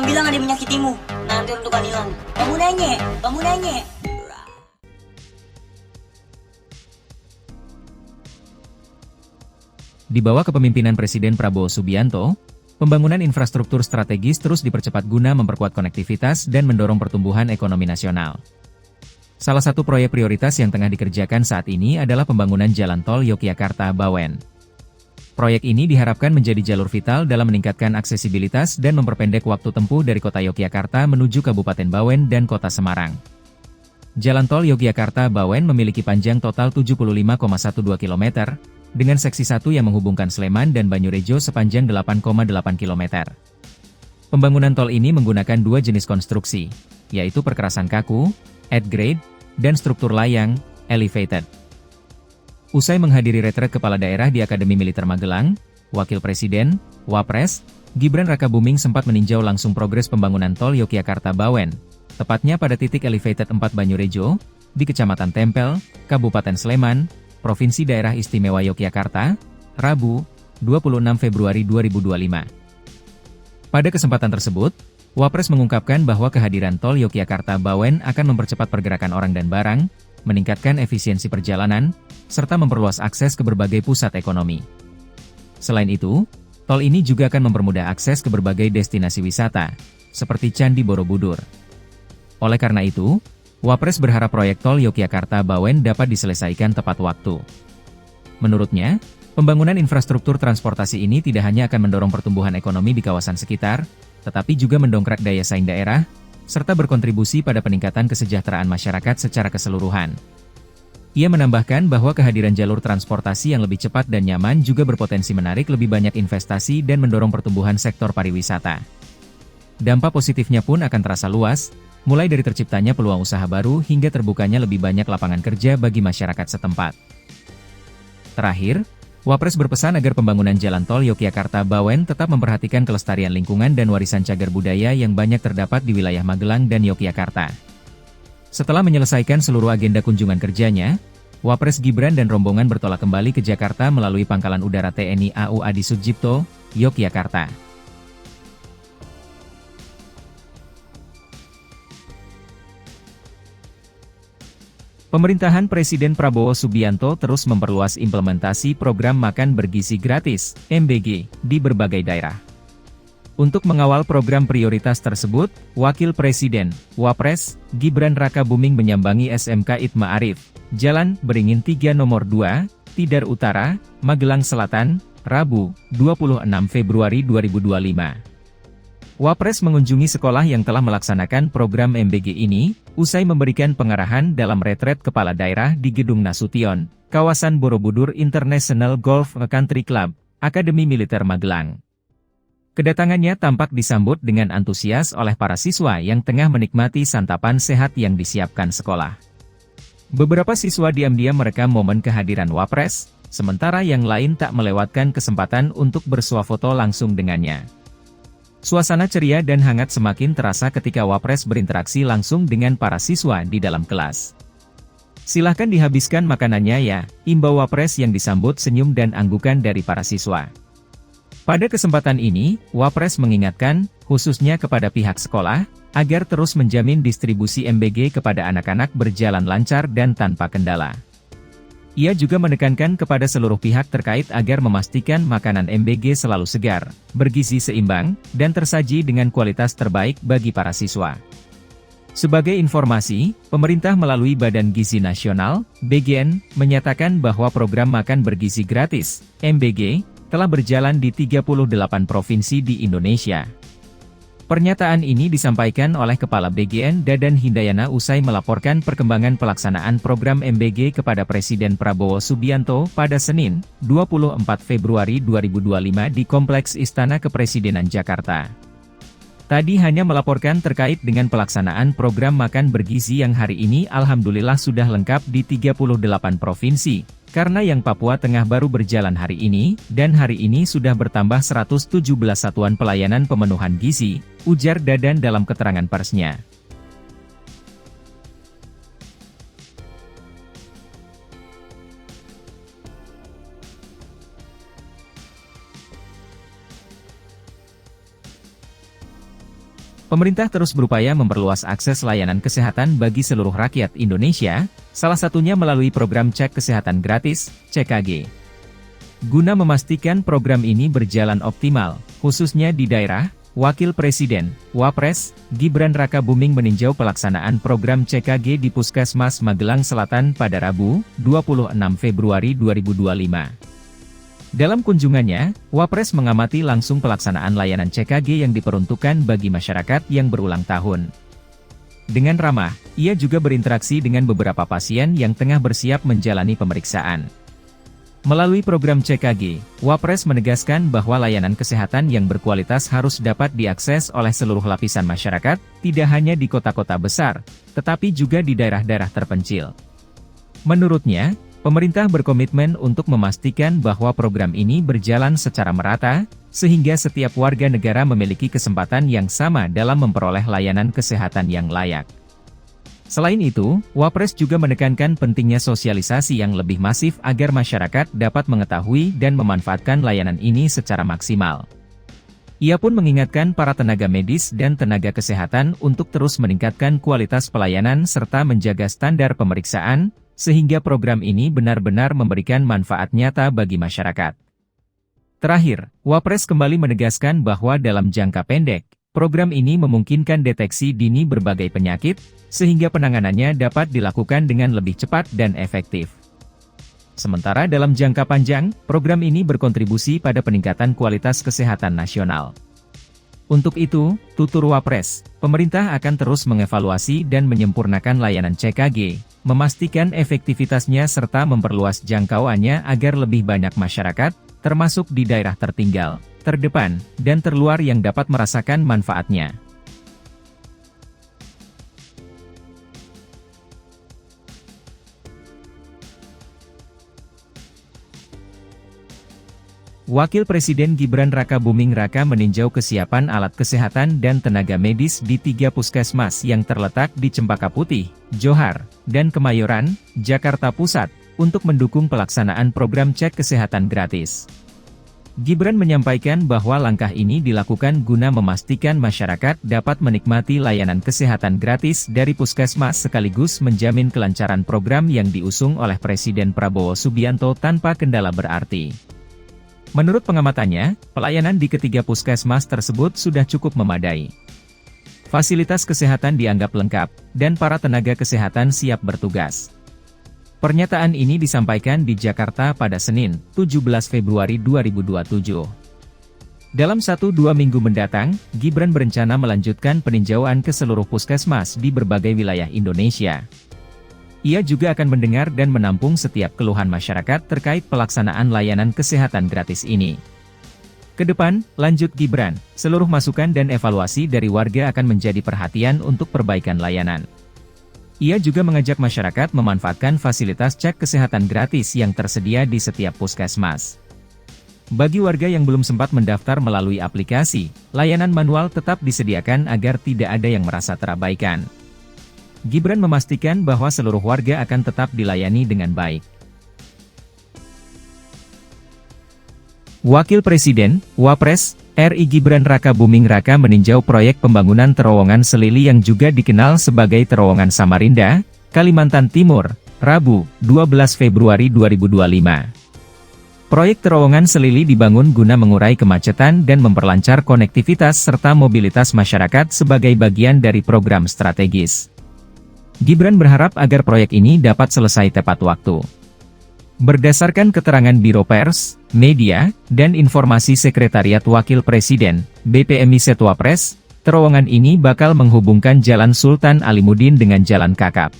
bilang ada yang menyakitimu. Nanti untuk hilang. Kamu nanya. Di bawah kepemimpinan Presiden Prabowo Subianto, pembangunan infrastruktur strategis terus dipercepat guna memperkuat konektivitas dan mendorong pertumbuhan ekonomi nasional. Salah satu proyek prioritas yang tengah dikerjakan saat ini adalah pembangunan Jalan Tol Yogyakarta-Bawen. Proyek ini diharapkan menjadi jalur vital dalam meningkatkan aksesibilitas dan memperpendek waktu tempuh dari kota Yogyakarta menuju Kabupaten Bawen dan kota Semarang. Jalan Tol Yogyakarta-Bawen memiliki panjang total 75,12 km, dengan seksi 1 yang menghubungkan Sleman dan Banyurejo sepanjang 8,8 km. Pembangunan tol ini menggunakan dua jenis konstruksi, yaitu perkerasan kaku, at-grade, dan struktur layang, elevated. Usai menghadiri retret kepala daerah di Akademi Militer Magelang, Wakil Presiden, Wapres, Gibran Rakabuming sempat meninjau langsung progres pembangunan tol Yogyakarta-Bawen, tepatnya pada titik elevated 4 Banyurejo, di Kecamatan Tempel, Kabupaten Sleman, Provinsi Daerah Istimewa Yogyakarta, Rabu, 26 Februari 2025. Pada kesempatan tersebut, Wapres mengungkapkan bahwa kehadiran tol Yogyakarta-Bawen akan mempercepat pergerakan orang dan barang, meningkatkan efisiensi perjalanan, serta memperluas akses ke berbagai pusat ekonomi. Selain itu, tol ini juga akan mempermudah akses ke berbagai destinasi wisata, seperti Candi Borobudur. Oleh karena itu, Wapres berharap proyek tol Yogyakarta-Bawen dapat diselesaikan tepat waktu. Menurutnya, pembangunan infrastruktur transportasi ini tidak hanya akan mendorong pertumbuhan ekonomi di kawasan sekitar, tetapi juga mendongkrak daya saing daerah, serta berkontribusi pada peningkatan kesejahteraan masyarakat secara keseluruhan. Ia menambahkan bahwa kehadiran jalur transportasi yang lebih cepat dan nyaman juga berpotensi menarik lebih banyak investasi dan mendorong pertumbuhan sektor pariwisata. Dampak positifnya pun akan terasa luas, mulai dari terciptanya peluang usaha baru hingga terbukanya lebih banyak lapangan kerja bagi masyarakat setempat. Terakhir, Wapres berpesan agar pembangunan Jalan Tol Yogyakarta-Bawen tetap memperhatikan kelestarian lingkungan dan warisan cagar budaya yang banyak terdapat di wilayah Magelang dan Yogyakarta. Setelah menyelesaikan seluruh agenda kunjungan kerjanya, Wapres Gibran dan rombongan bertolak kembali ke Jakarta melalui Pangkalan Udara TNI AU Adi Sucipto, Yogyakarta. Pemerintahan Presiden Prabowo Subianto terus memperluas implementasi program makan bergizi gratis (MBG) di berbagai daerah. Untuk mengawal program prioritas tersebut, Wakil Presiden, Wapres, Gibran Rakabuming menyambangi SMK Itma Arif, Jalan Beringin 3 Nomor 2, Tidar Utara, Magelang Selatan, Rabu, 26 Februari 2025. Wapres mengunjungi sekolah yang telah melaksanakan program MBG ini, usai memberikan pengarahan dalam retret kepala daerah di Gedung Nasution, kawasan Borobudur International Golf Country Club, Akademi Militer Magelang. Kedatangannya tampak disambut dengan antusias oleh para siswa yang tengah menikmati santapan sehat yang disiapkan sekolah. Beberapa siswa diam-diam merekam momen kehadiran Wapres, sementara yang lain tak melewatkan kesempatan untuk bersuah foto langsung dengannya. Suasana ceria dan hangat semakin terasa ketika Wapres berinteraksi langsung dengan para siswa di dalam kelas. "Silahkan dihabiskan makanannya ya," imbau Wapres yang disambut senyum dan anggukan dari para siswa. Pada kesempatan ini, Wapres mengingatkan, khususnya kepada pihak sekolah, agar terus menjamin distribusi MBG kepada anak-anak berjalan lancar dan tanpa kendala. Ia juga menekankan kepada seluruh pihak terkait agar memastikan makanan MBG selalu segar, bergizi seimbang, dan tersaji dengan kualitas terbaik bagi para siswa. Sebagai informasi, pemerintah melalui Badan Gizi Nasional, BGN, menyatakan bahwa program makan bergizi gratis, MBG, telah berjalan di 38 provinsi di Indonesia. Pernyataan ini disampaikan oleh Kepala BGN Dadan Hindayana usai melaporkan perkembangan pelaksanaan program MBG kepada Presiden Prabowo Subianto pada Senin, 24 Februari 2025 di Kompleks Istana Kepresidenan Jakarta. Tadi hanya melaporkan terkait dengan pelaksanaan program makan bergizi yang hari ini alhamdulillah sudah lengkap di 38 provinsi, karena yang Papua Tengah baru berjalan hari ini, dan hari ini sudah bertambah 117 satuan pelayanan pemenuhan gizi, ujar Dadan dalam keterangan persnya. Pemerintah terus berupaya memperluas akses layanan kesehatan bagi seluruh rakyat Indonesia, salah satunya melalui program Cek Kesehatan Gratis, CKG. Guna memastikan program ini berjalan optimal, khususnya di daerah, Wakil Presiden, Wapres, Gibran Rakabuming meninjau pelaksanaan program CKG di Puskesmas Magelang Selatan pada Rabu, 26 Februari 2025. Dalam kunjungannya, Wapres mengamati langsung pelaksanaan layanan CKG yang diperuntukkan bagi masyarakat yang berulang tahun. Dengan ramah, ia juga berinteraksi dengan beberapa pasien yang tengah bersiap menjalani pemeriksaan. Melalui program CKG, Wapres menegaskan bahwa layanan kesehatan yang berkualitas harus dapat diakses oleh seluruh lapisan masyarakat, tidak hanya di kota-kota besar, tetapi juga di daerah-daerah terpencil. Menurutnya, pemerintah berkomitmen untuk memastikan bahwa program ini berjalan secara merata, sehingga setiap warga negara memiliki kesempatan yang sama dalam memperoleh layanan kesehatan yang layak. Selain itu, Wapres juga menekankan pentingnya sosialisasi yang lebih masif agar masyarakat dapat mengetahui dan memanfaatkan layanan ini secara maksimal. Ia pun mengingatkan para tenaga medis dan tenaga kesehatan untuk terus meningkatkan kualitas pelayanan serta menjaga standar pemeriksaan, sehingga program ini benar-benar memberikan manfaat nyata bagi masyarakat. Terakhir, Wapres kembali menegaskan bahwa dalam jangka pendek, program ini memungkinkan deteksi dini berbagai penyakit, sehingga penanganannya dapat dilakukan dengan lebih cepat dan efektif. Sementara dalam jangka panjang, program ini berkontribusi pada peningkatan kualitas kesehatan nasional. Untuk itu, tutur Wapres, pemerintah akan terus mengevaluasi dan menyempurnakan layanan CKG, memastikan efektivitasnya serta memperluas jangkauannya agar lebih banyak masyarakat, termasuk di daerah tertinggal, terdepan, dan terluar yang dapat merasakan manfaatnya. Wakil Presiden Gibran Rakabuming Raka meninjau kesiapan alat kesehatan dan tenaga medis di 3 puskesmas yang terletak di Cempaka Putih, Johar, dan Kemayoran, Jakarta Pusat, untuk mendukung pelaksanaan program cek kesehatan gratis. Gibran menyampaikan bahwa langkah ini dilakukan guna memastikan masyarakat dapat menikmati layanan kesehatan gratis dari puskesmas sekaligus menjamin kelancaran program yang diusung oleh Presiden Prabowo Subianto tanpa kendala berarti. Menurut pengamatannya, pelayanan di ketiga puskesmas tersebut sudah cukup memadai. Fasilitas kesehatan dianggap lengkap, dan para tenaga kesehatan siap bertugas. Pernyataan ini disampaikan di Jakarta pada Senin, 17 Februari 2027. Dalam 1-2 minggu mendatang, Gibran berencana melanjutkan peninjauan ke seluruh puskesmas di berbagai wilayah Indonesia. Ia juga akan mendengar dan menampung setiap keluhan masyarakat terkait pelaksanaan layanan kesehatan gratis ini. Kedepan, lanjut Gibran, seluruh masukan dan evaluasi dari warga akan menjadi perhatian untuk perbaikan layanan. Ia juga mengajak masyarakat memanfaatkan fasilitas cek kesehatan gratis yang tersedia di setiap puskesmas. Bagi warga yang belum sempat mendaftar melalui aplikasi, layanan manual tetap disediakan agar tidak ada yang merasa terabaikan. Gibran memastikan bahwa seluruh warga akan tetap dilayani dengan baik. Wakil Presiden, Wapres, RI Gibran Rakabuming Raka meninjau proyek pembangunan terowongan Selili yang juga dikenal sebagai Terowongan Samarinda, Kalimantan Timur, Rabu, 12 Februari 2025. Proyek terowongan Selili dibangun guna mengurai kemacetan dan memperlancar konektivitas serta mobilitas masyarakat sebagai bagian dari program strategis. Gibran berharap agar proyek ini dapat selesai tepat waktu. Berdasarkan keterangan Biro Pers, Media, dan Informasi Sekretariat Wakil Presiden, BPMI Setwapres, terowongan ini bakal menghubungkan Jalan Sultan Alimuddin dengan Jalan Kakap.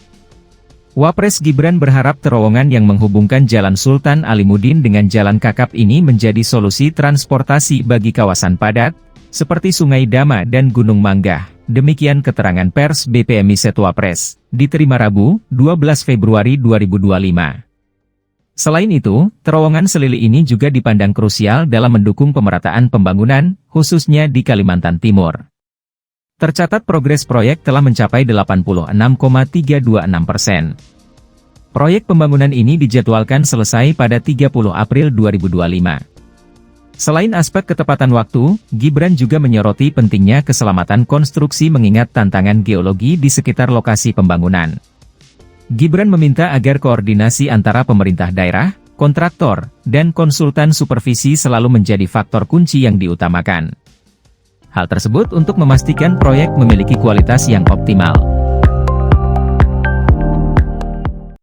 Wapres Gibran berharap terowongan yang menghubungkan Jalan Sultan Alimuddin dengan Jalan Kakap ini menjadi solusi transportasi bagi kawasan padat, seperti Sungai Dama dan Gunung Manggah. Demikian keterangan pers BPMI Setwapres, diterima Rabu, 12 Februari 2025. Selain itu, terowongan Selili ini juga dipandang krusial dalam mendukung pemerataan pembangunan, khususnya di Kalimantan Timur. Tercatat progres proyek telah mencapai 86,326%. Proyek pembangunan ini dijadwalkan selesai pada 30 April 2025. Selain aspek ketepatan waktu, Gibran juga menyoroti pentingnya keselamatan konstruksi mengingat tantangan geologi di sekitar lokasi pembangunan. Gibran meminta agar koordinasi antara pemerintah daerah, kontraktor, dan konsultan supervisi selalu menjadi faktor kunci yang diutamakan. Hal tersebut untuk memastikan proyek memiliki kualitas yang optimal.